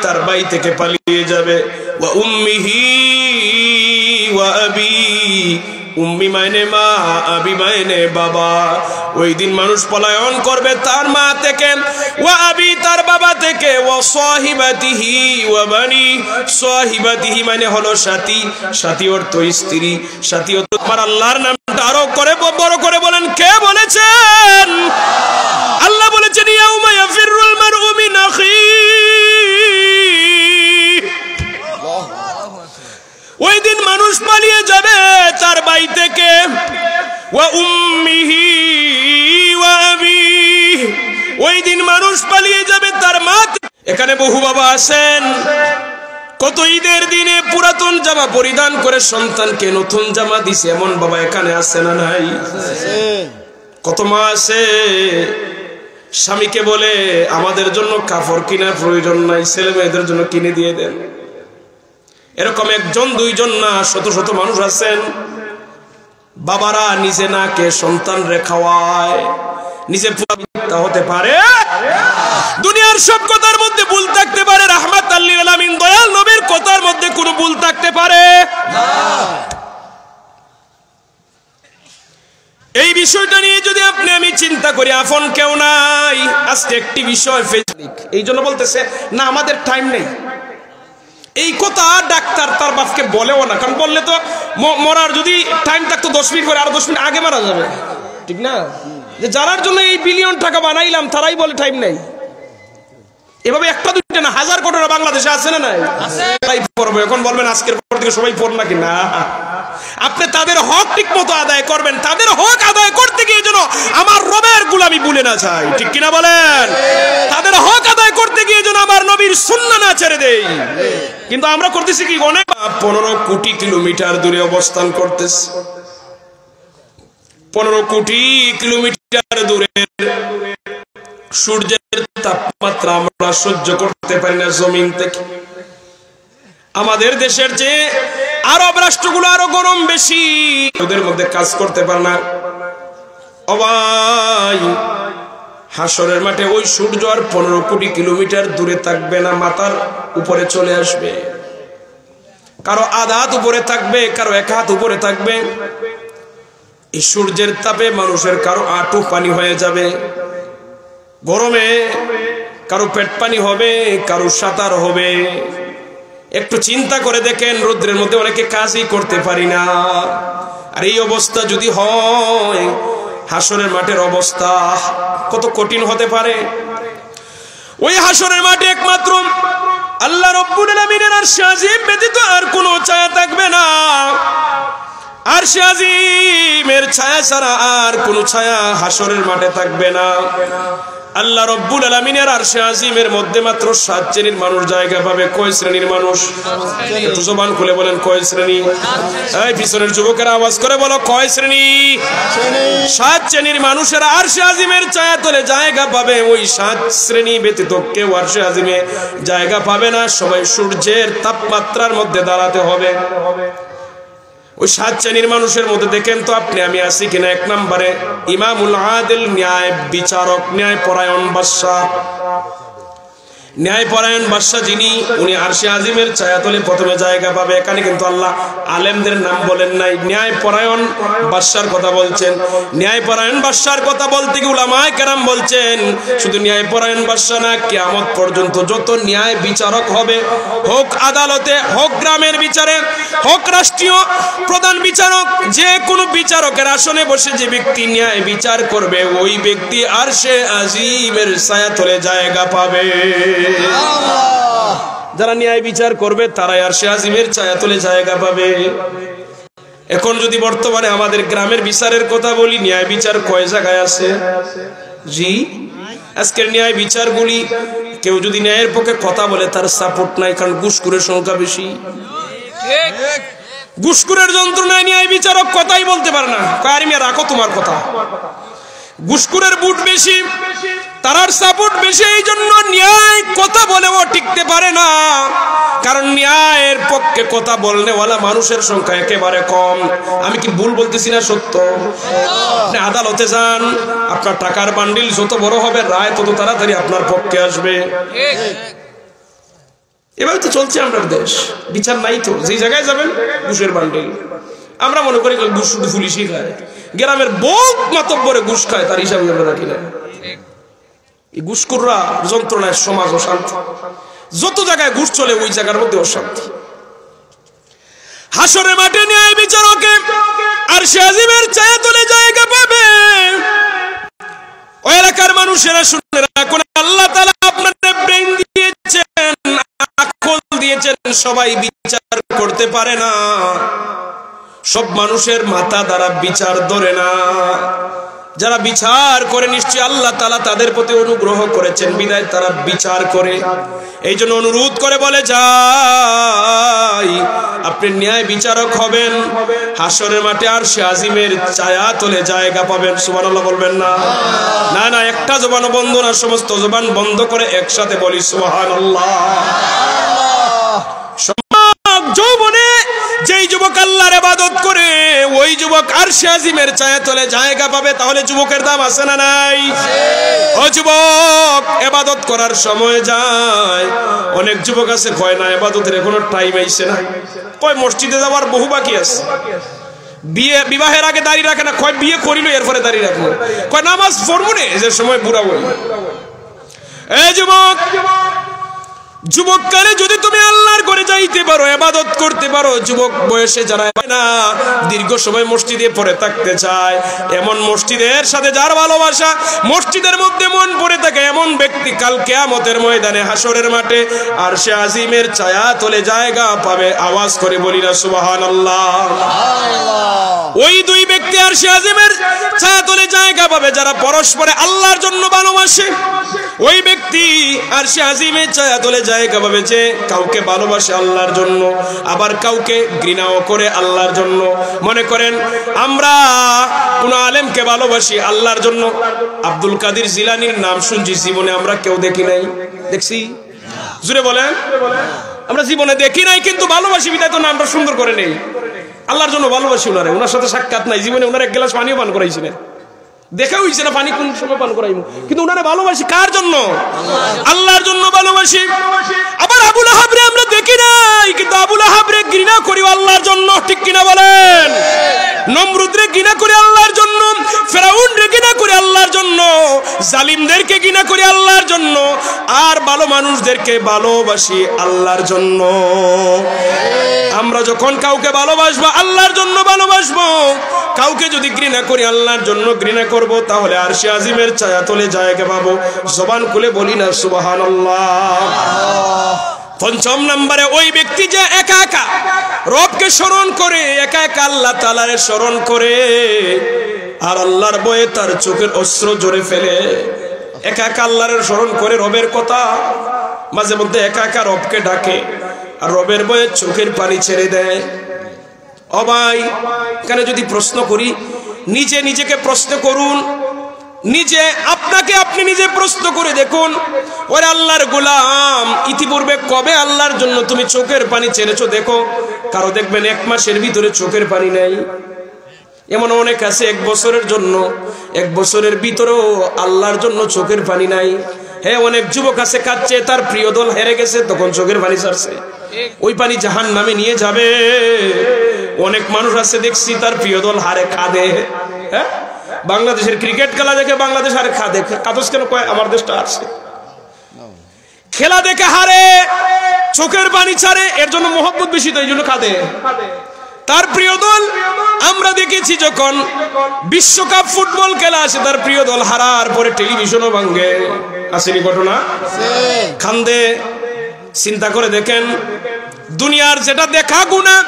তার ভাই থেকে পালিয়ে যাবে। ওয়া উম্মিহি ওয়া আবি, উম্মি মানে মা, আবি মানে বাবা। ওই দিন মানুষ পলায়ন করবে তার মা থেকে, ওয়া আবি তার বাবা থেকে, ওয়া সাহিবাতিহি ওয়া বানি, সাহিবাতিহি মানে হলো সাথী, সাথী অর্থ স্ত্রী, সাথী অর্থ আমার আল্লাহর নামটা আরো করে বড় করে বলেন, কে বলেছেন? আল্লাহ বলেছেন ইয়াউমা ইয়াফিরুল মারউ মিন আখি, ওই দিন মানুষ পালিয়ে যাবে তার ভাই থেকে, ওয়া উম্মিহি ওয়া আবি, ওই দিন মানুষ পালিয়ে যাবে তার মা। এখানে বহু বাবা আছেন, কত ঈদের দিনে পুরাতন জামা পরিধান করে সন্তানকে নতুন জামা দিছে, এমন বাবা এখানে আছে না নাই? কত মা আছে স্বামীকে বলে আমাদের জন্য কাপড় কেনার প্রয়োজন নাই, ছেলে মেয়েদের জন্য কিনে দিয়ে দেন। এরকম একজন দুইজন না, শত শত মানুষ আছেন বাবারা নিজে না কে সন্তান রে খাওয়ায়, নিজে পুরা হতে পারে। দুনিয়ার সব কথার মধ্যে ভুল থাকতে পারে, রাহমাতাল লিল আলামিন দয়াল নবীর কথার মধ্যে কোনো ভুল থাকতে পারে না। এই বিষয়টা নিয়ে যদি আপনি আমি চিন্তা করি, আপন কেউ নাই। আজকে একটি বিষয় ফেসবুক এই জন্য বলতেছে না আমাদের টাইম নেই, এই কথা ডাক্তার তার বাপকে বলেও না, কারণ বললে তো মরার যদি টাইম থাকতো 10 মিনিট পরে আরো 10 মিনিট আগে মারা যাবে, ঠিক না? যে যারার জন্য এই বিলিয়ন টাকা বানাইলাম তারাই বলে টাইম নেই। এভাবে একটা দুইটা না, হাজার কোটি বাংলাদেশে আছে না নাই? তাই পড়বে। এখন বলবেন আজকের পর থেকে সবাই পড় নাকি না, আপনি তাদের হক ঠিক মতো আদায় করবেন। তাদের হক আদায় করতে গিয়ে যেন আমার রবের গোলামি ভুলে না যায়, ঠিক কিনা বলেন? তাদের হক আদায় করতে গিয়ে যেন আমার নবীর সুন্নাহ না ছেড়ে দেই। কিন্তু আমরা করতেছি কি, অনেক 15 কোটি কিলোমিটার দূরে অবস্থান করতেছে, 15 কোটি কিলোমিটার দূরে সূর্যের তাপমাত্রা আমরা সহ্য করতে পারি না জমিন থেকে। আমাদের দেশের যে আরব রাষ্ট্রগুলো আরো গরম বেশি, ওদের মধ্যে কাজ করতে পারে না। ও ভাই, হাসরের মাঠে ওই সূর্য আর 15 কোটি কিলোমিটার দূরে থাকবে না, মাথার উপরে চলে আসবে। কারো আধা হাত উপরে থাকবে, কারো এক হাত উপরে থাকবে। এই সূর্যের তাপে মানুষের কারো আঁটু পানি হয়ে যাবে গরমে, কারো পেট পানি হবে, কারো সাঁতার হবে। একটু চিন্তা করে দেখেন, রৌদ্রের মধ্যে অনেকে কাজই করতে পারি না। আর এই অবস্থা যদি হয়, হাসরের মাঠের অবস্থা কত কঠিন হতে পারে। ওই হাসরের মাঠে একমাত্র আল্লাহ রব্বুল আলামিনের আরশে আজিম ব্যতীত আর কোনো ছায়া থাকবে না। আরশে আজিমের ছায়া ছাড়া আর কোনো ছায়া হাসরের মাঠে থাকবে না। আল্লাহ রব্বুল আলামিনের আরশে আজিমের মধ্যে মাত্র 7 শ্রেণীর মানুষ জায়গা পাবে। কয় শ্রেণীর মানুষ? একটু জবান খুলে বলেন, কয় শ্রেণী? এই পিছনের যুবকেরা আওয়াজ করে বলো, কয় শ্রেণী? 7 শ্রেণীর মানুষেরা আরশে আজিমের ছায়াতলে জায়গা পাবে। ওই 7 শ্রেণী ব্যতীত কেউ আরশে আজিমে জায়গা পাবে না। সবাই সূর্যের তাপমাত্রার মধ্যে দাঁড়াতে হবে। ওই 7 শ্রেণীর মানুষের মধ্যে দেখেন তো আপনি আমি আছি কিনা। 1 নম্বরে ইমামুল আদিল, ন্যায় বিচারক, ন্যায় পরায়ণ বাদশা। ন্যায় পরায়ণ বাদশা যিনি, উনি আরশে আজিমের ছায়াতলে প্রথমে জায়গা পাবে। এখানে কিন্তু আল্লাহ আলেমদের নাম বলেন নাই, ন্যায় পরায়ণ বাদশার কথা বলছেন। ন্যায় পরায়ণ বাদশার কথা বলতে গিয়ে উলামায়ে কেরাম বলছেন, শুধু ন্যায় পরায়ণ বাদশা না, কিয়ামত পর্যন্ত যত ন্যায় বিচারক হবে, হোক আদালতে, হোক গ্রামের বিচারে, হোক রাষ্ট্রীয় প্রধান বিচারক, যে কোনো বিচারকের আসনে বসে যে ব্যক্তি ন্যায় বিচার করবে, ওই ব্যক্তি আরশে আজিমের ছায়াতলে জায়গা পাবে। যারা ন্যায় বিচার করবে তারাই আরশে আজিমের ছায়াতলে জায়গা পাবে। এখন যদি বর্তমানে আমাদের গ্রামের বিচারের কথা বলি, ন্যায় বিচার কয় জায়গায় আছে? জি, আজকের ন্যায় বিচারগুলি কেউ যদি ন্যায়ের পক্ষে কথা বলে তার সাপোর্ট নাই, কারণ ঘুষখোরের সংখ্যা বেশি। ঘুষখোরের যন্ত্রণায় ন্যায় বিচারক কথাই বলতে পারে না, কয় মিয়া রাখো তোমার কথা। ঘুষখোরের বুট বেশি, তারার সাপোর্ট বেশি, এই জন্য ন্যায় কথা বলেও টিকতে পারে না। কারণ ন্যায়ের পক্ষে কথা বলনেওয়ালা মানুষের সংখ্যা একেবারে কম। আমি কি ভুল বলতেছি না সত্য? আপনি আদালতে যান, আপনার টাকার বান্ডিল যত বড় হবে, রায় তত তাড়াতাড়ি আপনার পক্ষে আসবে। এভাবে তো চলছে আমাদের দেশ, বিচার নাই তো। যে জায়গায় যাবেন ঘুষের বান্ডিল। আমরা মনে করি ঘুষ শুধু পুলিশই খায়, গ্রামের বহুত মাতব্বরে ঘুষ খায়, তার হিসাবে আমরা রাখি না। এই ঘুষখোররা যন্ত্রণায় সমাজ অশান্তি, যত জায়গায় ঘুষ চলে ওই জায়গার মধ্যে অশান্তি। হাসরের মাঠে ন্যায় বিচারকে আরশে আজিমের ছায়াতলে জায়গা পাবে। ওই এলাকার মানুষেরা শুনে রাখুন, আল্লাহ তাআলা আপনাদের ব্রেন দিয়েছেন, আকল দিয়েছেন, সবাই বিচার করতে পারে না। সব মানুষের মাথা দ্বারা বিচার ধরে না। যারা বিচার করে নিশ্চয় আল্লাহ তাআলা তাদের প্রতি অনুগ্রহ করেছেন, বিধায় তারা বিচার করে। এই জন্য অনুরোধ করে বলে যাই, আপনি ন্যায় বিচারক হবেন, হাসরের মাঠে আরশে আজিমের ছায়াতলে জায়গা পাবেন। সুবহানাল্লাহ বলবেন না? না না, একটা জবান বন্ধ না, সমস্ত জবান বন্ধ করে একসাথে বলি সুবহানাল্লাহ। যৌবনে যেই যুবক আল্লাহর ইবাদত করে ওই যুবক আরশে আজিমের ছায়াতলে জায়গা পাবে। তাহলে যুবকের দাম আছে না নাই? ও যুবক, ইবাদত করার সময় যায়। অনেক যুবক আছে কয় না ইবাদতের এখনো টাইম আইছে না, কয় মসজিদে যাওয়ার বহু বাকি আছে। বিবাহের আগে দাড়ি রাখে না, কয় বিয়ে করিল এরপরে দাড়ি রাখবো, কয় নামাজ পড়বো না যে সময় বুড়া বই। এই যুবক, যুবককালে যদি তুমি আল্লাহর ঘরে যাইতে পারো, ইবাদত করতে পারো, যুবক বয়সে যারা না দীর্ঘ সময় মসজিদে পড়ে থাকতে চায়, এমন মসজিদের সাথে যার ভালোবাসা, মসজিদের মধ্যে মন পড়ে থাকে, এমন ব্যক্তি কাল কিয়ামতের ময়দানে হাসরের মাঠে আরশে আজিমের ছায়াতলে জায়গা পাবে। আওয়াজ করে বলি না সুবহানাল্লাহ। ওই দুই ব্যক্তি আরশে আজিমের ছায়াতলে জায়গা পাবে যারা পরস্পরে আল্লাহর জন্য ভালোবাসে। ওই ব্যক্তি আরশে আজিমের ছায়াতলে জায়গা পাবে যে কাউকে ভালোবাসে আল্লাহর জন্য, আবার কাউকে ঘৃণাও করে আল্লাহর জন্য। মনে করেন আমরা কোন আলেমকে ভালোবাসি আল্লাহর জন্য, আব্দুল কাদের জিলানীর নাম শুনছি, জীবনে আমরা কেউ দেখি নাই। দেখছি? জুড়ে বলেন। আমরা জীবনে দেখি নাই, কিন্তু ভালোবাসি বিধায় তো নামটা সুন্দর করে নেই। আল্লাহর জন্য ভালোবাসি উনারে, উনার সাথে সাক্ষাৎ নাই, জীবনে উনার এক গ্লাস পানিও পান করাইছি না, দেখা হইছে না পানি কোন সময় পান করাইবো, কিন্তু উনারে ভালোবাসি কার জন্য? আল্লাহর জন্য ভালোবাসি। আবার আবু লাহাবরে আমরা দেখি নাই, কিন্তু আবু লাহাবরে ঘৃণা করি আল্লাহর জন্য, ঠিক কিনা বলেন? নমরুদরে ঘৃণা করি আল্লাহর জন্য, ফেরাউনরে ঘৃণা করি আল্লাহর জন্য, জালিমদেরকে ঘৃণা করি আল্লাহর জন্য, আর ভালো মানুষদেরকে ভালোবাসি আল্লাহর জন্য। আমরা যখন কাউকে ভালোবাসবো আল্লাহর জন্য ভালোবাসবো, কাউকে যদি ঘৃণা করি আল্লাহর জন্য ঘৃণা করব, তাহলে আরশে আজিমের ছায়াতলে জায়গা পাবো। জবান খুলে বলি না সুবহানাল্লাহ। পঞ্চম নম্বরে ওই ব্যক্তি যে একা একা রবকে স্মরণ করে, একা একা আল্লাহ তাআলারে স্মরণ করে, আর আল্লাহর ভয়ে তার চোখের অশ্রু ঝরে ফেলে। একা একা আল্লাহর স্মরণ করে, রবের কথা মাঝে মধ্যে একা একা রবকে ডাকে, আর রবের ভয়ে চোখের পানি ছেড়ে দেয়। ও ভাই, এখানে যদি প্রশ্ন করি, নিজে নিজেকে প্রশ্ন করুন, নিজে আপনাকে আপনি নিজে প্রশ্ন করে দেখুন, ওরে আল্লাহর গোলাম, ইতিপূর্বে কবে আল্লাহর জন্য তুমি চোখের পানি ছেড়েছো? দেখো, কারো দেখবেন 1 মাসের ভিতরে চোখের পানি নেই, এমন অনেক আছে 1 বছরের জন্য, 1 বছরের ভিতরেও আল্লাহর জন্য চোখের পানি নাই। হ্যাঁ, অনেক যুবক আছে কাঁদছে, তার প্রিয় দল হেরে গেছে, তখন চোখের পানি ছাড়ছে, ওই পানি জাহান্নামে নিয়ে যাবে। অনেক মানুষ আছে দেখছি তার প্রিয় দল হারে কাঁদে। হ্যাঁ, বাংলাদেশের ক্রিকেট খেলা দেখে বাংলাদেশ হারে কাঁদে, কাঁদস কেন? কয় আমার দেশটা আছে। খেলা দেখে হারে, চোখের পানি ছাড়ে, এর জন্য মহব্বত বেশি, তো এই জন্য কাঁদে তার প্রিয় দল। আমরা দেখেছি যখন বিশ্বকাপ ফুটবল খেলা আসে, তার প্রিয় দল হারার পরে টেলিভিশনও ভাঙ্গে, আসেনি ঘটনা? কান্দে। চিন্তা করে দেখেন, দুনিয়ার যেটা দেখা গুনাহ,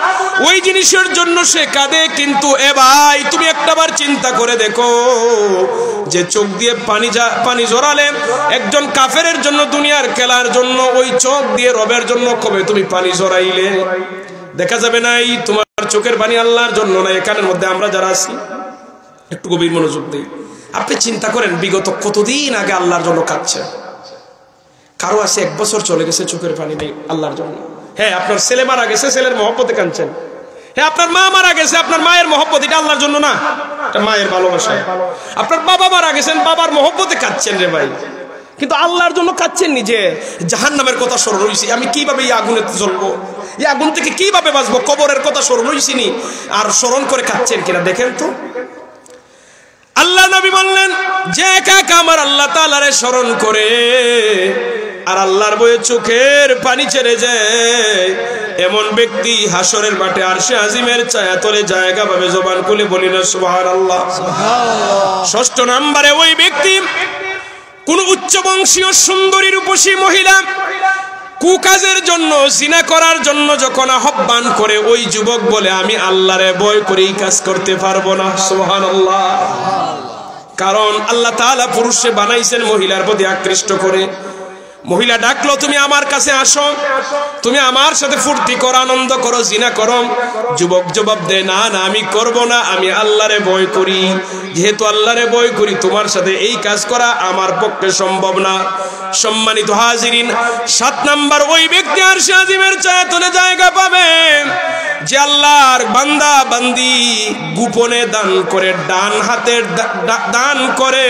ওই জিনিসের জন্য সে কাঁদে। কিন্তু এ ভাই, তুমি একটাবার চিন্তা করে দেখো, যে চোখ দিয়ে পানি জড়ালে একজন কাফেরের জন্য, দুনিয়ার খেলার জন্য, ওই চোখ দিয়ে রবের জন্য কবে তুমি পানি জড়াইলে? দেখা যাবে নাই তোমার চোখের পানি আল্লাহর জন্য না। এখানের মধ্যে আমরা যারা আছি একটু গভীর মনোযোগ দিই। আপনি চিন্তা করেন, বিগত কতদিন আগে আল্লাহর জন্য কাঁদছেন। কারো আছে 1 বছর চলে গেছে, চোখের পানি নেই আল্লাহর জন্য। হ্যাঁ, আপনার ছেলে মারা গেছে, ছেলের মহব্বতে কাঁদছেন। হ্যাঁ, আপনার মা মারা গেছে, আপনার মায়ের মহব্বত, এটা আল্লাহর জন্য না, এটা মায়ের ভালোবাসা। আপনার বাবা মারা গেছেন, বাবার মহব্বতে কাঁদছেন রে ভাই। কিন্তু আল্লাহর জন্য কাঁদছেন নিজে। জাহান্নামের কথা স্মরণ হইছে, আমি কিভাবে এই আগুনে জ্বলবো, এই আগুন থেকে কিভাবে বাঁচবো, কবরের কথা স্মরণ হইছিনি আর স্মরণ করে কাঁদছেন কিনা দেখেন তো। আল্লাহ নবী বললেন যে একা একা আমার আল্লাহ তাআলারে স্মরণ করে আর আল্লাহর বয়ে চোখের পানি ছেড়ে যায়, এমন ব্যক্তি হাসরের মাঠে আরশে আজিমের ছায়াতলে জায়গা পাবে। জবান খুলে বলি না সুবহানাল্লাহ। ষষ্ঠ নম্বরে ওই ব্যক্তি কোন উচ্চ বংশীয় সুন্দরী রূপসী মহিলা কুকাজের জন্য, জিনা করার জন্য যখন আহ্বান করে, ওই যুবক বলে আমি আল্লাহরে ভয় করে এই কাজ করতে পারবো না। সুবহানাল্লাহ। কারণ আল্লাহ তাআলা পুরুষে বানাইছেন মহিলার প্রতি আকৃষ্ট করে। মহিলা ডাকলো তুমি আমার কাছে আসো, তুমি আমার সাথে ফুর্তি করো, আনন্দ করো, জিনা করো। যুবক জবাব দেয় না না, আমি করব না, আমি আল্লাহরে ভয় করি। যেহেতু আল্লাহরে ভয় করি, তোমার সাথে এই কাজ করা আমার পক্ষে সম্ভব না। সম্মানিত হাজিরিন, 7 নাম্বার ওই ব্যক্তি আরশে আজিমের ছায়াতলে জায়গা পাবে যে আল্লাহর বান্দা বান্দি গোপনে দান করে, ডান হাতের দান করে,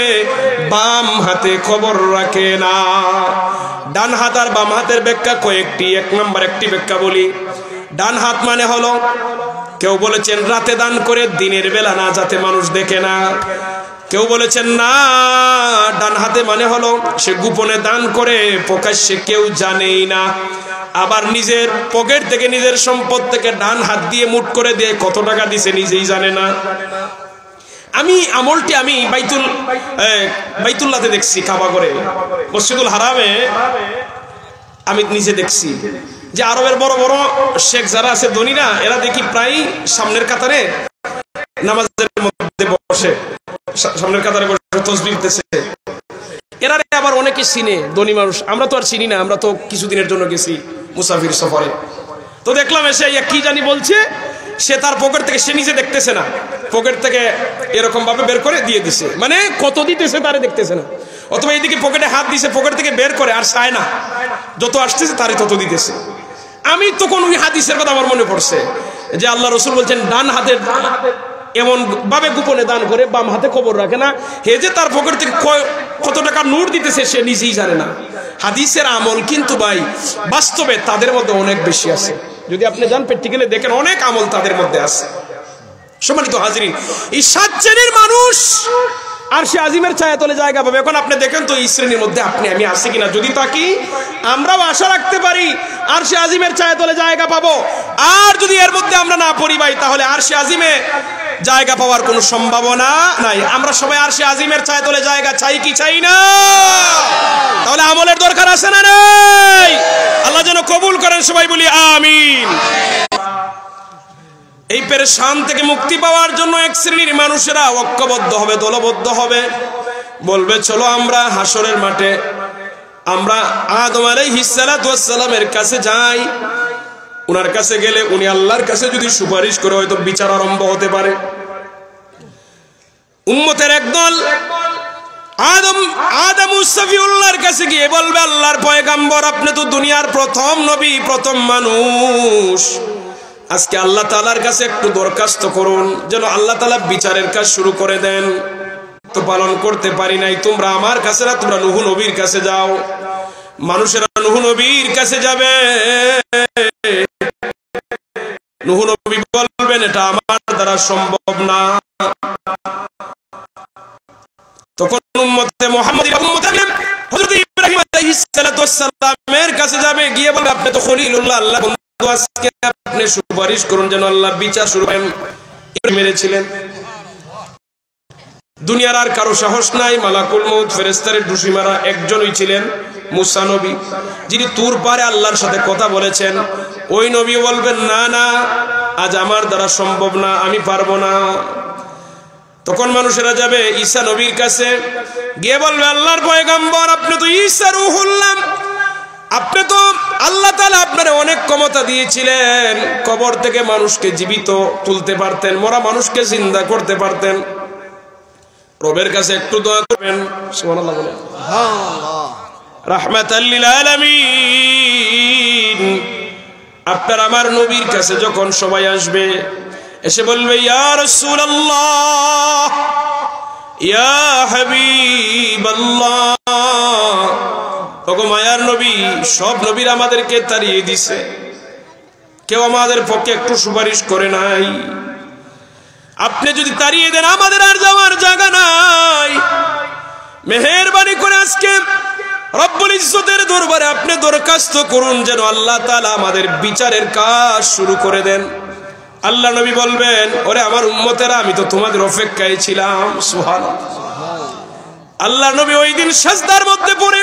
বাম হাতে খবর রাখে না। ডান হাত আর বাম হাতের ব্যাখ্যা কয়েকটি। 1 নাম্বার একটি ব্যাখ্যা বলি। ডান হাত মানে হলো, কেউ বলেছেন রাতে দান করে, দিনের বেলা না, যাতে মানুষ দেখে না। কেউ বলেছেন না, ডান হাতে মানে হলো সে গোপনে দান করে, প্রকাশ্যে কেউ জানেই না। আবার নিজের পকেট থেকে, নিজের সম্পদ থেকে ডান হাত দিয়ে মুঠ করে দিয়ে কত টাকা দিছে নিজেই জানে না। আমি আমলটি আমি বাইতুল্লাহতে দেখছি, কাবা করে মসজিদুল হারামে আমি নিজে দেখছি যে আরবের বড় বড় শেখ যারা আছে, ধনীরা, এরা দেখি প্রায় সামনের কাতারে নামাজের মধ্যে বসে, সামনের কাতারে বসে তাসবিহ দিতেছে। এরা আবার অনেকে চিনে, ধনী মানুষ। আমরা তো আর চিনি না, আমরা তো কিছুদিনের জন্য গেছি মুসাফির সফরে। তো দেখলাম এসে কি জানি বলছে, সে তার পকেট থেকে, সে নিজে দেখতেছে না, পকেট থেকে এরকম ভাবে বের করে দিয়ে দিছে, মানে কত দিতেছে তারে দেখতেছে না। অথবা এইদিকে পকেটে হাত দিছে, পকেট থেকে বের করে আর চায় না, যত আসতেছে তারে তত দিতেছে। আমি তখন ওই হাদিসের কথা আমার মনে পড়ছে যে আল্লাহ রাসূল বলছেন ডান হাতে এমন ভাবে গোপনে দান করে, বাম হাতে খবর রাখে না। হে যে তার পকেট থেকে কত টাকা নূর দিতেছে সে নিজেই জানে না। হাদিসের আমল কিন্তু ভাই বাস্তবে তাদের মধ্যে অনেক বেশি আছে। যদি আপনি যান প্র্যাকটিক্যালি দেখেন, অনেক আমল তাদের মধ্যে আছে। সম্মানিত হাজিরিন, এই 7 শ্রেণীর মানুষ আরশে আজিমের ছায়াতলে জায়গা পাবে। এখন আপনি দেখেন তো এই শ্রেণীর মধ্যে আপনি আমি আছি কিনা। যদি তাকি, আমরাও আশা রাখতে পারি আরশে আজিমের ছায়াতলে জায়গা পাবো। আর যদি এর মধ্যে আমরা না পড়ি ভাই, তাহলে আরশে আজিমে জায়গা পাওয়ার কোনো সম্ভাবনা নাই। আমরা সবাই আরশে আজিমের ছায়াতলে জায়গা চাই কি চাই না? তাহলে আমলের দরকার আছে না নাই? আল্লাহ যেন কবুল করেন, সবাই বলি আমিন। এই পেরেশান থেকে মুক্তি পাওয়ার জন্য 1 শ্রেণীর মানুষেরা ঐক্যবদ্ধ হবে, দলবদ্ধ হবে, বলবে চলো আমরা হাসরের মাঠে আমরা আদম আলাইহিস সালাতু ওয়াস সালামের কাছে যাই। উনার কাছে গেলে উনি আল্লাহর কাছে যদি সুপারিশ করে, হয়তো বিচার আরম্ভ হতে পারে। উম্মতের একদল আদম সফিউল্লাহর কাছে গিয়ে বলবে, আল্লাহর পয়গম্বর, আপনি তো দুনিয়ার প্রথম নবী, প্রথম মানুষ। আজকে আল্লাহ তাআলার কাছে একটু দরখাস্ত করুন যেন আল্লাহ তাআলা বিচারের কাজ শুরু করে দেন। তো পালন করতে পারি নাই, তোমরা আমার কাছে না, তোমরা নূহ নবীর কাছে যাও। মানুষেরা নূহ নবীর কাছে যাবে। নূহ নবী বলবেন এটা আমার দ্বারা সম্ভব না। তখন উম্মতে মুহাম্মাদী হযরত ইব্রাহিম আলাইহিস সালাতু ওয়াস সালামের কাছে যাবে, গিয়ে বলবে আপনি তো খলিলুল্লাহ, আল্লাহ বন্ধু, আজকে আপনি সুপারিশ করুন যেন আল্লাহ বিচার শুরু করেন। মেরেছিলেন। দুনিয়ার আর কারো সাহস নাই। মালাকুল মউত ফেরেশতাদের ডুসি মারা একজনই ছিলেন, মুসা নবী, যিনি তুর পারে আল্লাহর সাথে কথা বলেছেন। ওই নবী বলবেন না না, আজ আমার দ্বারা সম্ভব না, আমি পারবো না। তখন মানুষেরা যাবে ঈসা নবীর কাছে, গিয়ে বলবে আল্লাহর পয়গম্বর, আপনি তো ঈসা রূহুল্লাহ, আপনি তো আল্লাহ তাআলা আপনারে অনেক ক্ষমতা দিয়েছিলেন, কবর থেকে মানুষকে জীবিত তুলতে পারতেন, মরা মানুষকে জিন্দা করতে পারতেন। রবের কাছে একটু দোয়া করবেন। সুবহানাল্লাহ বলেন, সুবহানাল্লাহ। রাহমাতাল লিল আলামিন। আপনার আমার নবীর কাছে যখন সবাই আসবে, এসে বলবে ইয়া রাসূলুল্লাহ, ইয়া হাবিবাল্লাহ, ওগো মায়ার নবী, সব নবীরা আমাদেরকে তাড়িয়ে দিছে, কেউ আমাদের পক্ষে একটু সুপারিশ করে নাই। আপনি যদি তাড়িয়ে দেন আমাদের আর যাওয়ার জায়গা নাই। মেহেরবানি করে আজকে রব্বুল ইজ্জতের দরবারে আপনি দরখাস্ত করুন যেন আল্লাহ তাআলা আমাদের বিচারের কাজ শুরু করে দেন। আল্লাহ নবী বলবেন, ওরে আমার উম্মতেরা, আমি তো তোমাদের অপেক্ষায় ছিলাম। সুবহানাল্লাহ। আল্লাহ নবী ওই দিন সিজদার মধ্যে পড়ে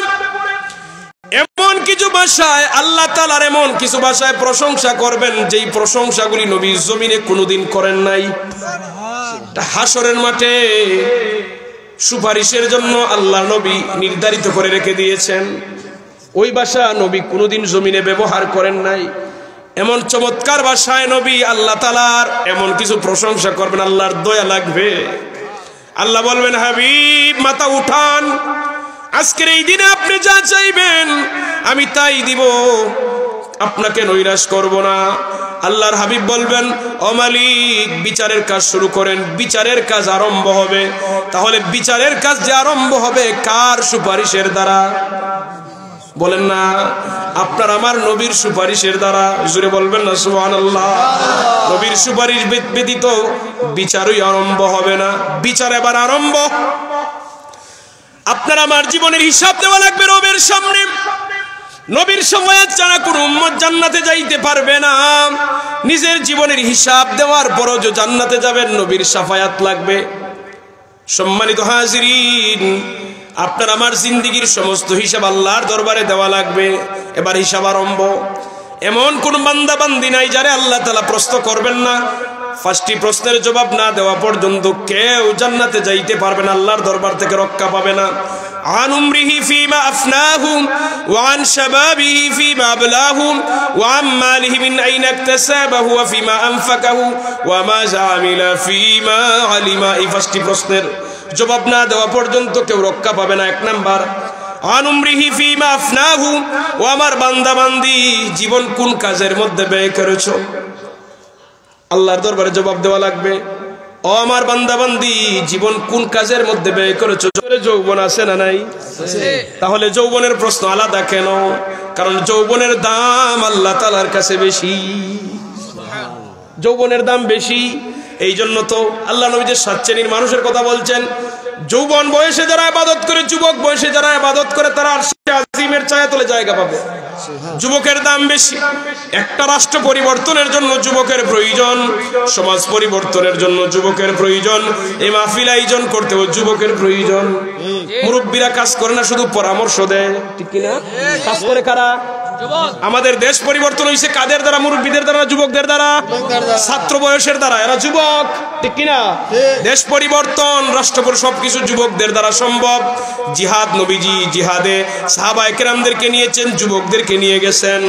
এমন কিছু ভাষায় আল্লাহ তাআলার এমন কিছু ভাষায় প্রশংসা করবেন যেই প্রশংসাগুলি নবী জমিনে কোনোদিন করেন নাই। হাসরের মাঠে সুপারিশের জন্য আল্লাহ নবী নির্ধারিত করে রেখে দিয়েছেন। ওই ভাষা নবী কোনোদিন জমিনে ব্যবহার করেন নাই। এমন চমৎকার ভাষায় নবী আল্লাহ তাআলার এমন কিছু প্রশংসা করবেন, আল্লাহর দয়া লাগবে। আল্লাহ বলবেন, হাবিব মাথা উঠান, আজকের এই দিনে আপনি যা চাইবেন আমি তাই দিব, আপনাকে নৈরাশ করব না। আল্লাহর হাবিব বলবেন, ও মালিক বিচারের কাজ শুরু করেন। বিচারের কাজ আরম্ভ হবে। তাহলে বিচারের কাজ যে আরম্ভ হবে কার সুপারিশের দ্বারা? বলেন না, আপনার আমার নবীর সুপারিশের দ্বারা। জোরে বলবেন না সুবহানাল্লাহ। নবীর সুপারিশ ব্যতীত বিচারই আরম্ভ হবে না। বিচার এবার আরম্ভ। আপনার আমার জীবনের হিসাব দেওয়া লাগবে রবের সামনে। নবীর শাফায়াত ছাড়া কোনো উম্মত জান্নাতে যাইতে পারবে না। নিজের জীবনের হিসাব দেওয়ার পরও যে জান্নাতে যাবেন নবীর শাফায়াত লাগবে। সম্মানিত হাজিরিন, আপনার আমার জিন্দেগীর সমস্ত হিসাব আল্লাহর দরবারে দেওয়া লাগবে। এবার হিসাব আরম্ভ। এমন কোন বান্দা বান্দি নাই যারে আল্লাহ তাআলা প্রশ্ন করবেন না। 5টি প্রশ্নের জবাব না দেওয়া পর্যন্ত কেউ জান্নাতে যাইতে পারবে না, আল্লাহর দরবার থেকে রক্ষা পাবে না। عن عمره فيما أفناه وعن شبابه فيما أبلاه وعن ماله من أين اكتسبه وفيما أنفقه وماذا عمل فيما علم। এই 5টি প্রশ্নের জবাব না দেওয়া পর্যন্ত কেউ রক্ষা পাবে না। 1 নাম্বার, عن عمره فيما أفناه, ও আমার বান্দা বান্দি জীবন কোন কাজের মধ্যে ব্যয় করেছো? আল্লাহর দরবারে জবাব দেওয়া লাগবে। ও আমার বান্দা বান্দি জীবন কোন কাজের মধ্যে ব্যয় করেছো? যৌবন আছে না নাই? তাহলে যৌবনের প্রশ্ন আলাদা কেন? কারণ যৌবনের দাম আল্লাহ তাআলার কাছে বেশি। যৌবনের দাম বেশি। এই জন্য তো আল্লাহ নবী যে 7 শ্রেণীর মানুষের কথা বলছেন, যৌবন বয়সে যারা ইবাদত করে, যুবক বয়সে যারা ইবাদত করে, তারা আরশে আজিমের ছায়াতলে জায়গা পাবে। যুবকের দাম বেশি। একটা রাষ্ট্র পরিবর্তনের জন্য যুবকের প্রয়োজন, সমাজ পরিবর্তনের জন্য যুবকের প্রয়োজন, এই মাহফিল আয়োজন করতেও যুবকের প্রয়োজন। মুরব্বীরা কাজ করে না, শুধু পরামর্শ দেয়, ঠিক কিনা? কাজ করে কারা? আমাদের দেশ পরিবর্তন হয়েছে কাদের দ্বারা? মুরব্বীদের দ্বারা, যুবকদের দ্বারা, ছাত্র বয়সের দ্বারা। এরা যুবক, ঠিক কিনা? দেশ পরিবর্তন, রাষ্ট্র সবকিছু যুবকদের দ্বারা সম্ভব। জিহাদ, নবীজি জিহাদে সাহাবায়ে কেরামদেরকে নিয়েছেন, যুবকদেরকে নিয়ে গেছেন।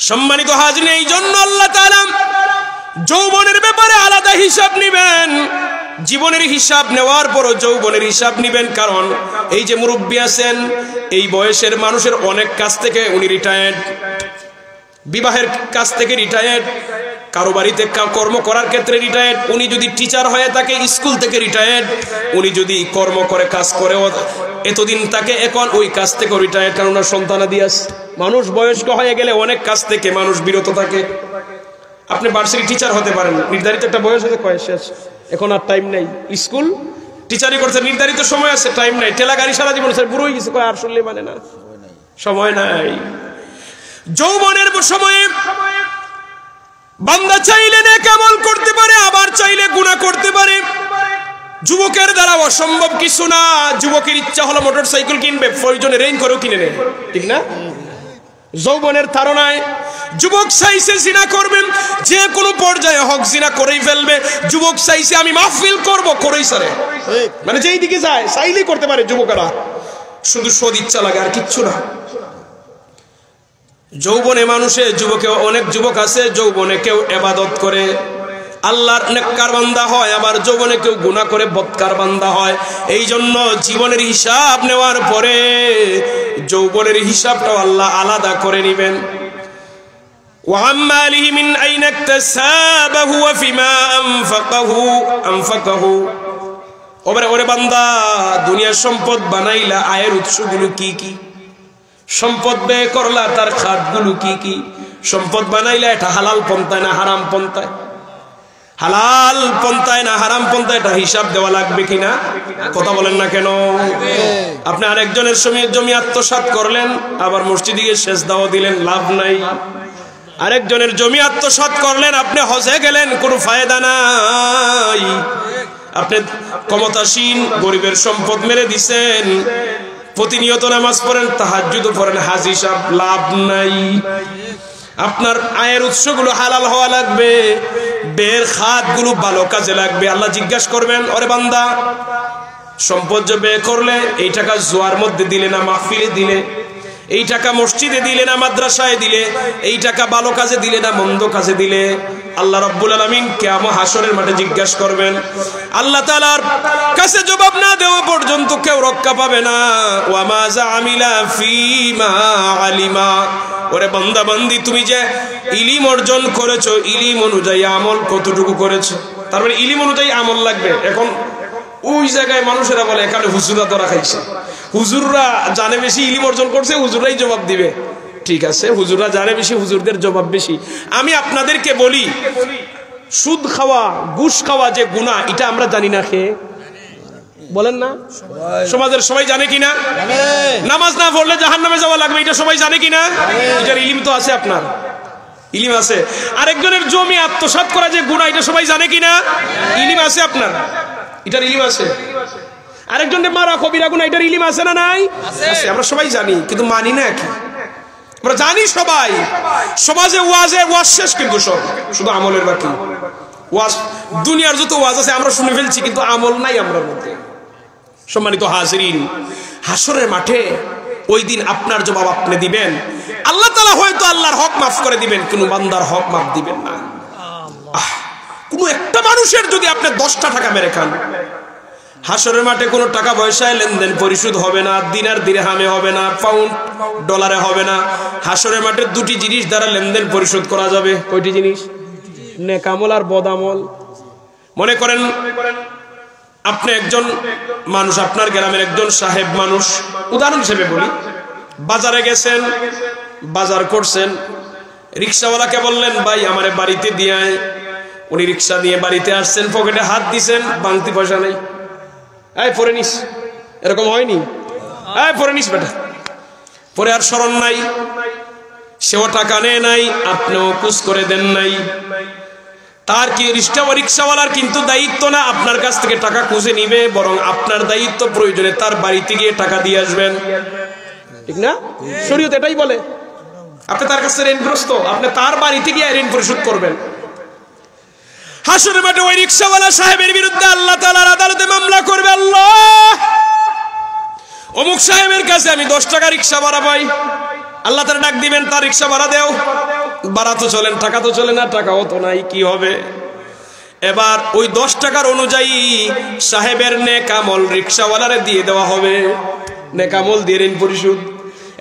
সম্মানিত হাজিরিন, এই জন্য আল্লাহ তাআলা যৌবনের ব্যাপারে আলাদা হিসাব নেবেন। জীবনের হিসাব নেওয়ার পরও যৌবনের হিসাব নেবেন। কারণ এই যে মুরব্বী আছেন, এই বয়সের মানুষের অনেক কাজ থেকে উনি রিটায়ার্ড, বিবাহের কাজ থেকে রিটায়ার্ড, কারো বাড়িতে কর্ম করার ক্ষেত্রে রিটায়ার্ড। উনি যদি টিচার হয়ে থাকে স্কুল থেকে রিটায়ার্ড। উনি যদি কর্ম করে কাজ করে এতদিন তাকে, এখন ওই কাজ থেকে রিটায়ার্ড, কারণ ওনার সন্তানাদি আছে। মানুষ বয়স্ক হয়ে গেলে অনেক কাজ থেকে মানুষ বিরত থাকে। আপনি ভার্সিটি টিচার হতে পারেন, নির্ধারিত একটা বয়স হতে কয় শেষ, এখন আর টাইম নেই। স্কুল টিচারই করছে, নির্ধারিত সময় আছে, টাইম নাই। ঠেলা গাড়ি সারা জীবন বুড়ো হয়ে গেছে, আর শুনলে মানে না, সময় নাই। যৌবনের সময়ে বান্দা চাইলে নেক আমল করতে পারে, আবার চাইলে গুনাহ করতে পারে। যুবকের দ্বারা অসম্ভব কিছু না। যুবকের ইচ্ছা হলো মোটরসাইকেল কিনবে, প্রয়োজনে রেইন করেও কিনে নেয়, ঠিক না? যৌবনের ধারণায় যুবক চাইছে জিনা করবেন, যে কোনো পর্যায়ে হক জিনা করেই ফেলবে। যুবক চাইছে আমি মাহফিল করব, করেই সারে, মানে যেই দিকে যায় চাইলেই করতে পারে যুবকেরা। শুধু সদ ইচ্ছা লাগে, আর কিচ্ছু না। যৌবনে মানুষে যুবকে, অনেক যুবক আছে যৌবনে কেউ ইবাদত করে, আল্লাহর নেককার বান্দা হয়, আবার যৌবনে কেউ গুনাহ করে বদকার বান্দা হয়। এই জন্য জীবনের হিসাব নেওয়ার পরে যৌবনের হিসাবটাও আল্লাহ আলাদা করে নেবেন। وَعَمَّالِهِ مِنْ أَيْنَ اكْتَسَبَهُ وَفِيمَا أَنْفَقَهُ ওরে ওরে বান্দা, দুনিয়ার সম্পদ বানাইলা, আয়ের উৎসগুলো কি কি? সম্পদ ব্যয় করলা, তার খাতগুলো কি কি? সম্পদ বানাইলা, এটা হালাল পন্থায় না হারাম পন্থায়? হালাল পন্থায় না হারাম পন্থায়, এটা হিসাব দেওয়া লাগবে কিনা? কথা বলেন না কেন? আপনি আরেকজনের জমি আত্মসাৎ করলেন, আবার মসজিদে গিয়ে সেজদাও দিলেন, লাভ নাই। আরেকজনের জমি আত্মসাৎ করলেন, আপনি হজে গেলেন, কোনো ফায়দা নাই। আপনি ক্ষমতাসীন গরিবের সম্পদ মেরে দিছেন, প্রতিনিয়ত নামাজ পড়েন, তাহাজ্জুদ পড়েন, হাজি সাহেব, লাভ নাই। আপনার আয়ের উৎসগুলো হালাল হওয়া লাগবে, বের খাতগুলো ভালো কাজে লাগবে। আল্লাহ জিজ্ঞাসা করবেন, ওরে বান্দা, সম্পদ যে ব্যয় করলে, এই টাকা জোয়ার মধ্যে দিলে না মাহফিলে দিলে? এই টাকা মসজিদে দিলে না মাদ্রাসায় দিলে? এই টাকা ভালো কাজে দিলে না মন্দ কাজে দিলে? আল্লাহ রাব্বুল আলামিন কিয়ামত হাসরের মাঠে জিজ্ঞাসা করবেন। আল্লাহ তাআলার কাছে জবাব না দেওয়া পর্যন্ত কেউ রক্ষা পাবে না। ওয়া মা জামিলা ফিমা আলিমা, ওরে বান্দা বান্দি, তুমি যে ইলম অর্জন করেছো, ইলম অনুযায়ী আমল কতটুকু করেছো? তার মানে ইলম অনুযায়ী আমল লাগবে। এখন ওই জায়গায় মানুষেরা বলে এখানে হুজুররা ধরা খাইছে, হুজুররা জানে বেশি, ইলম অর্জন করছে, হুজুররাই জবাব দিবে। ঠিক আছে, হুজুররা জানে বেশি, হুজুরদের জবাব বেশি। আমি আপনাদেরকে বলি, সুদ খাওয়া, ঘুষ খাওয়া যে গুনাহ, এটা আমরা জানি না? খেয়ে বলেন না? সমাজের সবাই জানে কিনা? নামাজ না পড়লে জাহান্নামে যাওয়া লাগবে, এটা সবাই জানে কিনা? এটার ইলম তো আছে, আপনার ইলম আছে। আরেকজনের জমি আত্মসাৎ করা যে গুনাহ, এটা সবাই জানে কিনা? ইলম আছে আপনার, এটার ইলম আছে। আরেকজনের মারা কবিরা গুনাহ, এটার ইলম আছে না নাই? আছে। আমরা সবাই জানি, কিন্তু মানি না। কি আমরা জানি সবাই? সমাজে ওয়াজ শেষ, কিন্তু সব শুধু আমলের বাকি। ওয়াজ, দুনিয়ার যত ওয়াজ আছে আমরা শুনে ফেলছি, কিন্তু আমল নাই আমার মধ্যে। সম্মানিত হাজিরিন, হাসরের মাঠে ওই দিন আপনার জবাব আপনি দিবেন। আল্লাহ তাআলা হয়তো আল্লাহর হক মাফ করে দিবেন, কোন বান্দার হক মাফ দিবেন না। কোন একটা মানুষের যদি আপনি 10টা টাকা মেরে খান, হাসরের মাঠে কোনো টাকা পয়সায় লেনদেন পরিশোধ হবে না, দিনার দিরহামে হবে না, পাউন্ড ডলারে হবে না। হাসরের মাঠে দুটি জিনিস দ্বারা লেনদেন পরিশোধ করা যাবে। কয়টি জিনিস? নেক আমল আর বদ আমল। মনে করেন আপনি একজন মানুষ, আপনার গ্রামের একজন সাহেব মানুষ, উদাহরণ হিসেবে বলি, বাজারে গেছেন, বাজার করছেন, রিক্সাওয়ালাকে বললেন, ভাই আমারে বাড়িতে দিয়ে আয়। উনি রিক্সা নিয়ে বাড়িতে আসছেন, পকেটে হাত দিছেন, বাংতি পয়সা নেই। এই পরে নিস, এরকম হয়নি? এই পরে নিস বেটা। পরে আর স্মরণ নাই, সেও টাকা নেয় নাই, আপনিও কুছ করে দেন নাই। তার কি রিক্সাওয়ালার কিন্তু দায়িত্ব না আপনার কাছ থেকে টাকা খুঁজে নিবে, বরং আপনার দায়িত্ব প্রয়োজনে তার বাড়িতে গিয়ে টাকা দিয়ে আসবেন, ঠিক না? শরীয়ত এটাই বলে। আপনি তার কাছে ঋণগ্রস্ত, আপনি তার বাড়িতে গিয়ে ঋণ পরিশোধ করবেন। হাসরের মাঠে ওই রিক্সাওয়ালা সাহেবের বিরুদ্ধে আল্লাহ তাআলার আদালতে মামলা করবে। আল্লাহ, অমুক সাহেবের কাছে আমি 10 টাকা রিক্সা ভাড়া পাই। আল্লাহ তাআলা ডাক দিবেন, তার রিক্সা ভাড়া দেও। ভাড়া তো চলেন, টাকা তো চলে না, টাকাও তো নাই, কি হবে? এবার ওই 10 টাকার অনুযায়ী সাহেবের নেক আমল রিক্সাওয়ালারে দিয়ে দেওয়া হবে, নেক আমল দিয়ে ঋণ পরিশোধ।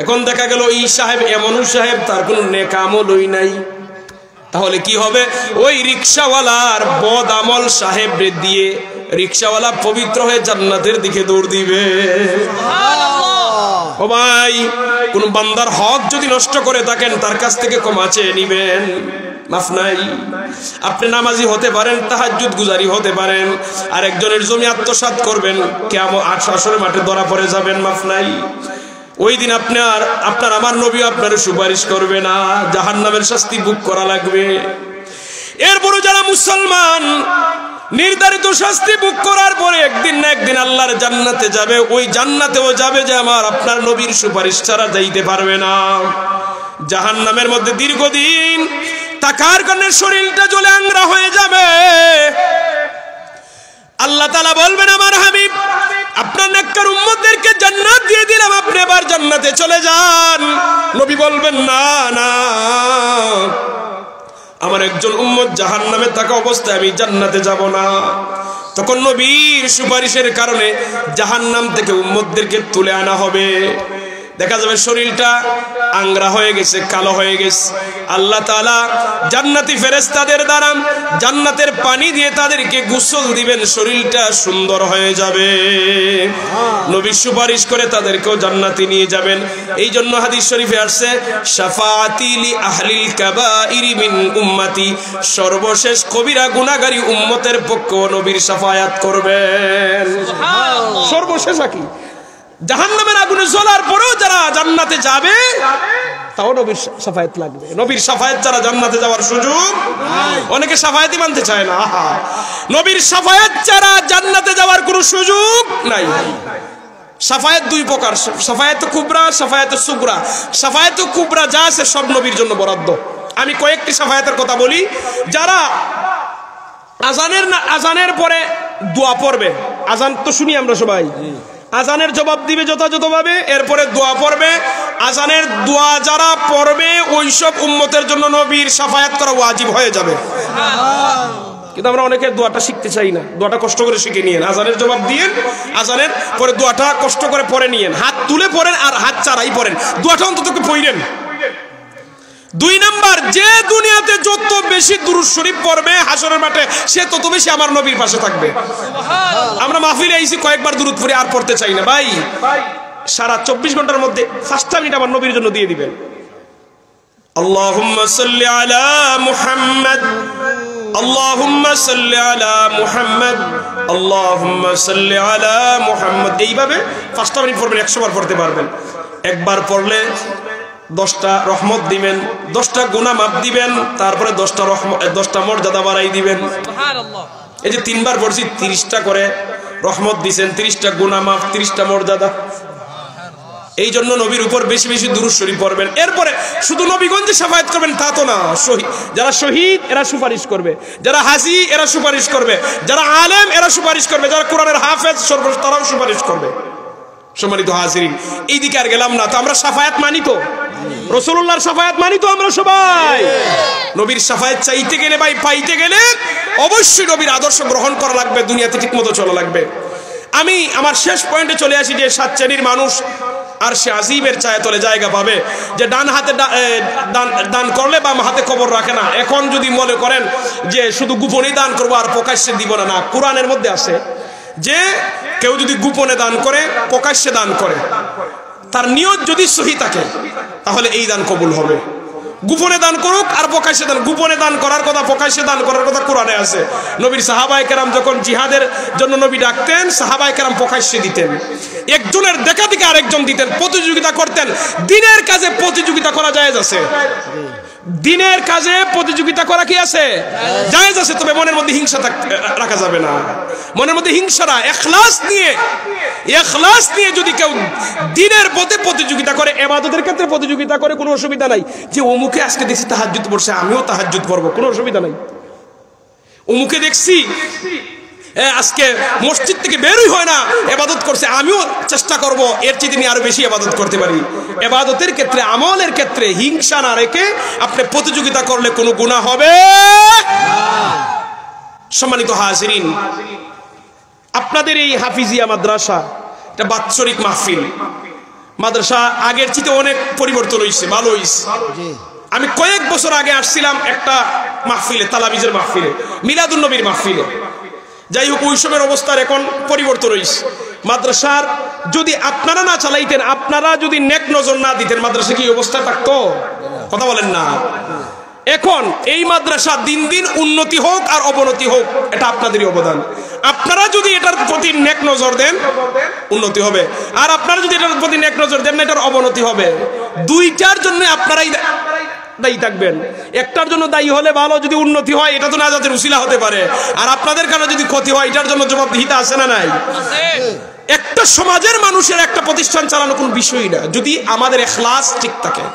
এখন দেখা গেল এই সাহেব এমন সাহেব, তার কোনো নেক আমলই নাই। তাহলে কি হবে? ওই রিক্সাওয়ালার বদ আমল সাহেব দিয়ে রিক্সাওয়ালা পবিত্র হয়ে জান্নাতের দিকে দৌড় দিবে। সুবহানাল্লাহ। ও ভাই, কোন বান্দার হক যদি নষ্ট করে থাকেন, তার কাছ থেকে ক্ষমা চেয়ে নিবেন, মাফ নাই। আপনি নামাজি হতে পারেন, তাহাজ্জুদ গুজারি হতে পারেন, আর একজনের জমি আত্মসাৎ করবেন, কিয়ামত হাসরের মাঠে ধরা পড়ে যাবেন, মাফ নাই। ওই দিন আপনার আমার নবী আপনার সুপারিশ করবে না, জাহান্নামের শাস্তি ভোগ করা লাগবে। এরপরে যারা মুসলমান নির্ধারিত শাস্তি ভোগ করার পরে একদিন না একদিন আল্লাহর জান্নাতে যাবে, ওই জান্নাতেও যাবে যে আমার আপনার নবীর সুপারিশ ছাড়া যাইতে পারবে না। জাহান্নামের মধ্যে দীর্ঘদিন থাকার কারণে শরীরটা জ্বলে আংরা হয়ে যাবে। আল্লাহ তাআলা বলবেন, আমার হাবিব আপনার নেককার উম্মতদেরকে জান্নাত দিয়ে দিলাম, আপনি এবার জান্নাতে চলে যান। নবী বলবেন, না না, আমার একজন উম্মত জাহান্নামে থাকা অবস্থায় আমি জান্নাতে যাব না। তখন নবীর সুপারিশের কারণে জাহান্নাম থেকে উম্মতদেরকে তুলে আনা হবে। দেখা যাবে শরীরটা আংরা হয়ে গেছে, কালো হয়ে গেছে। আল্লাহ তাআলা জান্নাতি ফেরেশতাদের দ্বারা জান্নাতের পানি দিয়ে তাদেরকে গোসল দিবেন, শরীরটা সুন্দর হয়ে যাবে। নবী সুপারিশ করে তাদেরকেও জান্নাতে নিয়ে যাবেন। এই জন্য হাদিস শরীফে আসছে শাফাআতি লি আহলিল কাবাইরি মিন উম্মতি, সর্বশেষ কবিরা গুনাহগারী উম্মতের পক্ষে নবীর শাফায়াত করবেন। সুবহানাল্লাহ। সর্বশেষ কি জাহান্নামের আগুনে জ্বলার পরেও যারা জান্নাতে যাবে তাও নবীর শাফায়াত লাগবে। নবীর শাফায়াত ছাড়া জান্নাতে যাওয়ার সুযোগ নাই। অনেকে শাফায়াতই মানতে চায় না। নবীর শাফায়াত ছাড়া জান্নাতে যাওয়ার কোনো সুযোগ নাই। শাফায়াত দুই প্রকার, শাফায়াত কুবরা, শাফায়াত সুগরা। শাফায়াত কুবরা যা আছে সব নবীর জন্য বরাদ্দ। আমি কয়েকটি শাফায়াতের কথা বলি। যারা আজানের পরে দোয়া পড়বে, আজান তো শুনি আমরা সবাই, আজানের জবাব দিবে যথাযথভাবে, এরপরে দোয়া পড়বে। আজানের দোয়া যারা পড়বে ওই সব উম্মতের জন্য নবীর শাফায়াত করা ওয়াজিব হয়ে যাবে। কিন্তু আমরা অনেকে দোয়াটা শিখতে চাই না। দোয়াটা কষ্ট করে শিখে নিয়েন, আজানের জবাব দিয়েন, আজানের পরে দোয়াটা কষ্ট করে পড়ে নিয়েন, হাত তুলে পড়েন আর হাত চারাই পড়েন, দোয়াটা অন্তত পড়েন। দুই নাম্বার, যে দুনিয়াতে যত বেশি দুরূদ শরীফ পড়বে হাসরের মাঠে সে তত বেশি আমার নবীর পাশে থাকবে। আমরা মাহফিলে আইছি কয়েকবার দুরূদ পড়ে আর পড়তে চাই না। ভাই সারা 24 ঘন্টার মধ্যে 5টা মিনিট আমার নবীর জন্য দিয়ে দিবেন। আল্লাহুম্মা সাল্লি আলা মুহাম্মদ, আল্লাহুম্মা সাল্লি আলা মুহাম্মদ, আল্লাহুম্মা সাল্লি আলা মুহাম্মদ। এইভাবে 5টা মিনিট পড়বেন, 100 বার পড়তে পারবেন। একবার পড়লে 10টা রহমত দিবেন, 10টা গুনাহ মাফ দিবেন, তারপরে 10টা মর্যাদা বাড়াই দিবেন। সুবহানাল্লাহ। এই যে 3বার পড়ছি 30টা করে রহমত দিবেন, 30টা গুনাহ মাফ, 30টা মর্যাদা। এই জন্য নবীর উপর বেশি বেশি দুরূদ শরীফ পড়বেন। এরপরে শুধু নবীগঞ্জে শাফায়াত করবেন তা তো না, যারা শহীদ এরা সুপারিশ করবে, যারা হাজী এরা সুপারিশ করবে, যারা আলেম এরা সুপারিশ করবে, যারা কোরআনের হাফেজ সর্বশেষ তারাও সুপারিশ করবে। সম্মানিত হাজিরিন, এই দিকে আর গেলাম না। তো আমরা শাফায়াত মানি তো, রাসূলুল্লাহর শাফায়াত মানি তো আমরা সবাই। নবীর শাফায়াত চাইতে গেলে ভাই পাইতে গেলে অবশ্যই নবীর আদর্শ গ্রহণ করা লাগবে, দুনিয়াতে ঠিকমতো চলা লাগবে। আমি আমার শেষ পয়েন্টে চলে আসি যে 7 শ্রেণীর মানুষ আর সে আজিমের ছায়াতলে জায়গা পাবে, যে ডান হাতে দান করলে বাম হাতে কবর রাখে না। এখন যদি মনে করেন যে শুধু গোপনে দান করবো আর প্রকাশ্যে দিব না, না, কোরআনের মধ্যে আছে যে কেউ যদি গোপনে দান করে প্রকাশ্যে দান করে, তার নিয়ত যদি সহি থাকে তাহলে এই দান কবুল হবে। গোপনে দান করুক আর প্রকাশ্যে দান, গোপনে দান করার কথা প্রকাশ্যে দান করার কথা কোরআনে আছে। নবীর সাহাবায়ে কেরাম যখন জিহাদের জন্য নবী ডাকতেন, সাহাবায়ে কেরাম প্রকাশ্যে দিতেন, একজনের দেখা থেকে আরেকজন দিতেন, প্রতিযোগিতা করতেন। দিনের কাজে প্রতিযোগিতা করা জায়েজ আছে, দিনের কাজে প্রতিযোগিতা করা কি আছে, জায়েজ আছে। তবে মনের মধ্যে হিংসা রাখা যাবে না। মনের মধ্যে হিংসা না, ইখলাস নিয়ে যদি কেউ দিনের পথে প্রতিযোগিতা করে, ইবাদতের ক্ষেত্রে প্রতিযোগিতা করে, কোনো অসুবিধা নাই। যে অমুকে আজকে দেখছি তাহাজ্জুদ পড়ছে, আমিও তাহাজ্জুদ পড়বো, কোনো অসুবিধা নাই। অমুকে দেখছি আজকে মসজিদ থেকে বেরই হয় না, ইবাদত করছে, আমিও চেষ্টা করব এর চেয়ে আমি আরো বেশি ইবাদত করতে পারি। ইবাদতের ক্ষেত্রে, আমলের ক্ষেত্রে হিংসা না রেখে আপনি প্রতিযোগিতা করলে কোনো গুনাহ হবে না। সম্মানিত হাজিরিন, আপনাদের এই হাফিজিয়া মাদ্রাসা এটা বাৎসরিক মাহফিল। মাদ্রাসা আগের চেয়ে অনেক পরিবর্তন হয়েছে, ভালো হয়েছে। আমি কয়েক বছর আগে আসছিলাম একটা মাহফিলে, তালাবিজের মাহফিলে, মিলাদুন নবীর মাহফিলে। যাই হোক, ওই সময়ের অবস্থার এখন পরিবর্তন হয়েছে। মাদ্রাসার যদি আপনারা না চালাইতেন, আপনারা যদি নেক নজর না দিতেন, মাদ্রাসা কি অবস্থা থাকতো? কথা বলেন না। এখন এই মাদ্রাসা দিন দিন উন্নতি হোক আর অবনতি হোক, এটা আপনাদেরই অবদান। আপনারা যদি এটার প্রতি নেক নজর দেন, উন্নতি হবে, আর আপনারা যদি এটার প্রতি নেক নজর দেন না, এটার অবনতি হবে। দুইটার জন্য আপনারাই দায়ী থাকবেন। একটার জন্য দায়ী হলে ভালো, যদি উন্নতি হয় এটা তো নাজাতের উসিলা হতে পারে, আর আপনাদের কারণে যদি ক্ষতি হয় এটার জন্য জবাবদিহিতা আছে না নাই? একটা সমাজের মানুষের একটা প্রতিষ্ঠান চালানো কোনো বিষয়ই না, যদি আমাদের ইখলাস ঠিক থাকে,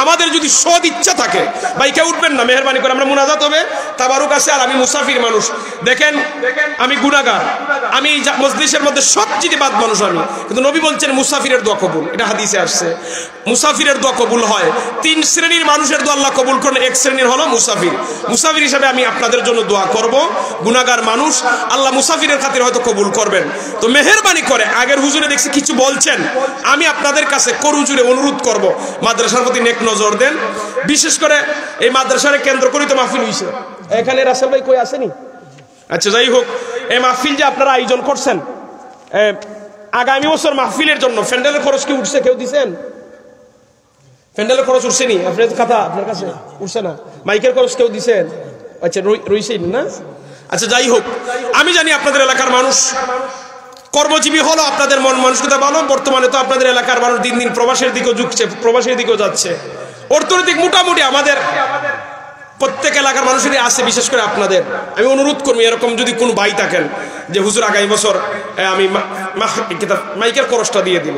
আমাদের যদি সৎ ইচ্ছা থাকে, বাইকে উঠবেন না, মেহরবানি করে আমরা মুনাজাত হবে, তাবারুক আছে, আর আমি মুসাফির মানুষ। দেখেন আমি গুনাহগার, আমি মজলিসের মধ্যে সবচেয়ে বাদ মানুষ আমি, কিন্তু নবী বলছেন মুসাফিরের দোয়া কবুল, এটা হাদিসে আসছে। মুসাফিরের দোয়া কবুল হয়। 3 শ্রেণীর মানুষের দোয়া আল্লাহ কবুল করেন, এক শ্রেণীর হলো মুসাফির। মুসাফির হিসাবে আমি আপনাদের জন্য দোয়া করব। গুনাহগার মানুষ, আল্লাহ মুসাফিরের খাতির হয়তো কবুল করবেন। তো মেহরবানি করে, আগের হুজুরে দেখছি কিছু বলছেন, আমি আপনাদের কাছে করুজুরে অনুরোধ করব, মাদ্রাসার প্রতি নেক নজর দেন। বিশেষ করে এই মাদ্রাসার কেন্দ্র করে তো মাহফিল হইছে, এখানে রাসেল ভাই কই আসেনি? আচ্ছা যাই হোক, এই মাহফিল যে আপনারা আয়োজন করছেন, আগামী বছর মাহফিলের জন্য প্যান্ডেলের খরচ কি উঠছে? কেউ দিছেন? প্যান্ডেলের খরচ উঠছে নি? আপনার কথা আপনার কাছে উঠছে না? মাইকের খরচ কেউ দিছেন? আচ্ছা রইছেন না? আচ্ছা যাই হোক, আমি জানি আপনাদের এলাকার মানুষ কর্মজীবী হলো, আপনাদের মন মানসিকতা ভালো। বর্তমানে তো আপনাদের এলাকার মানুষ দিন দিন প্রবাসের দিকেও ঝুঁকছে, প্রবাসের দিকেও যাচ্ছে। অর্থনৈতিক মোটামুটি আমাদের প্রত্যেক এলাকার মানুষেরই আছে। বিশেষ করে আপনাদের আমি অনুরোধ করবো, এরকম যদি কোনো ভাই থাকেন যে হুজুর আগামী বছর আমি মাইকের খরচটা দিয়ে দিব,